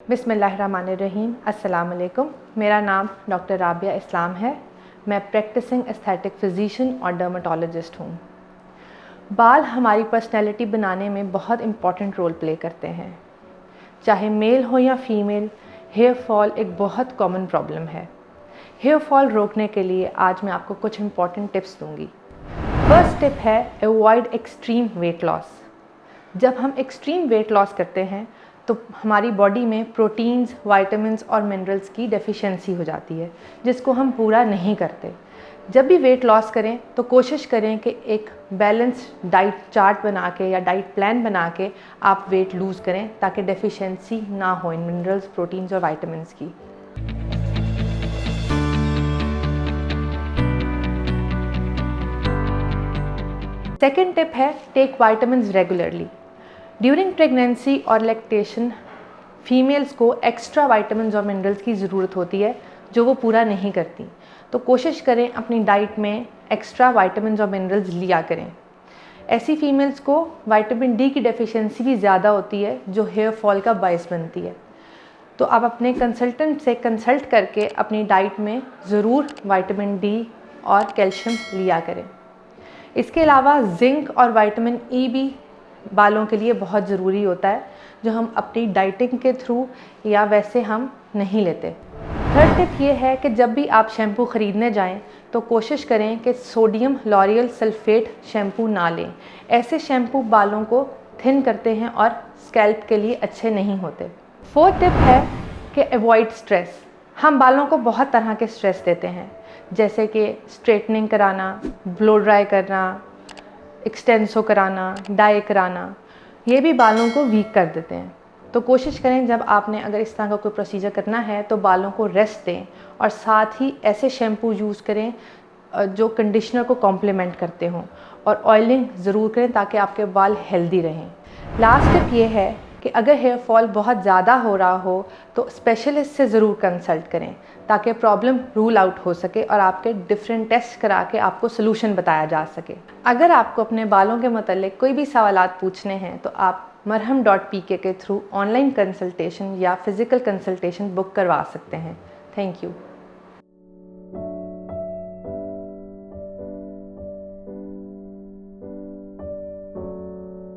बिस्मिल्लाहिर्रहमानिर्रहीम। अस्सलाम वालेकुम। मेरा नाम डॉक्टर राबिया इस्लाम है। मैं प्रैक्टिसिंग एस्थेटिक फ़िज़िशियन और डर्मेटोलॉजिस्ट हूँ। बाल हमारी पर्सनैलिटी बनाने में बहुत इम्पॉर्टेंट रोल प्ले करते हैं। चाहे मेल हो या फीमेल, हेयर फॉल एक बहुत कॉमन प्रॉब्लम है। हेयर फॉल रोकने के लिए आज मैं आपको कुछ इम्पॉर्टेंट टिप्स दूँगी। फर्स्ट टिप है अवॉइड एक्सट्रीम वेट लॉस। जब हम एक्सट्रीम वेट लॉस करते हैं तो हमारी बॉडी में प्रोटीन्स, विटामिन्स और मिनरल्स की डेफिशिएंसी हो जाती है, जिसको हम पूरा नहीं करते। जब भी वेट लॉस करें तो कोशिश करें कि एक बैलेंस्ड डाइट चार्ट बना के या डाइट प्लान बना के आप वेट लूज़ करें, ताकि डेफिशिएंसी ना हो इन मिनरल्स, प्रोटीन्स और विटामिन्स की। सेकेंड टिप है take vitamins regularly. During pregnancy और लैक्टेशन फीमेल्स को एक्स्ट्रा विटामिन्स और मिनरल्स की ज़रूरत होती है, जो वो पूरा नहीं करती। तो कोशिश करें अपनी डाइट में एक्स्ट्रा विटामिन्स और मिनरल्स लिया करें। ऐसी फीमेल्स को विटामिन डी की डेफिशिएंसी भी ज़्यादा होती है, जो हेयर फॉल का बायस बनती है। तो आप अपने कंसल्टेंट से कंसल्ट करके अपनी डाइट में ज़रूर विटामिन डी और कैल्शियम लिया करें। इसके अलावा जिंक और विटामिन ई भी बालों के लिए बहुत ज़रूरी होता है, जो हम अपनी डाइटिंग के थ्रू या वैसे हम नहीं लेते। थर्ड टिप ये है कि जब भी आप शैम्पू ख़रीदने जाएं तो कोशिश करें कि सोडियम लॉरियल सल्फ़ेट शैम्पू ना लें। ऐसे शैम्पू बालों को थिन करते हैं और स्कैल्प के लिए अच्छे नहीं होते। फोर्थ टिप है कि अवॉइड स्ट्रेस। हम बालों को बहुत तरह के स्ट्रेस देते हैं, जैसे कि स्ट्रेटनिंग कराना, ब्लो ड्राई करना, एक्सटेंसो कराना, डाई कराना, ये भी बालों को वीक कर देते हैं। तो कोशिश करें जब आपने अगर इस तरह का कोई प्रोसीजर करना है तो बालों को रेस्ट दें और साथ ही ऐसे शैम्पू यूज़ करें जो कंडीशनर को कॉम्प्लीमेंट करते हों, और ऑयलिंग ज़रूर करें ताकि आपके बाल हेल्दी रहें। लास्ट टिप ये है कि अगर हेयर फॉल बहुत ज़्यादा हो रहा हो तो स्पेशलिस्ट से ज़रूर कंसल्ट करें, ताकि प्रॉब्लम रूल आउट हो सके और आपके डिफरेंट टेस्ट करा के आपको सोल्यूशन बताया जा सके। अगर आपको अपने बालों के मतलब कोई भी सवालात पूछने हैं तो आप marham.pk के थ्रू ऑनलाइन कंसल्टेशन या फिज़िकल कंसल्टेशन बुक करवा सकते हैं। Thank you.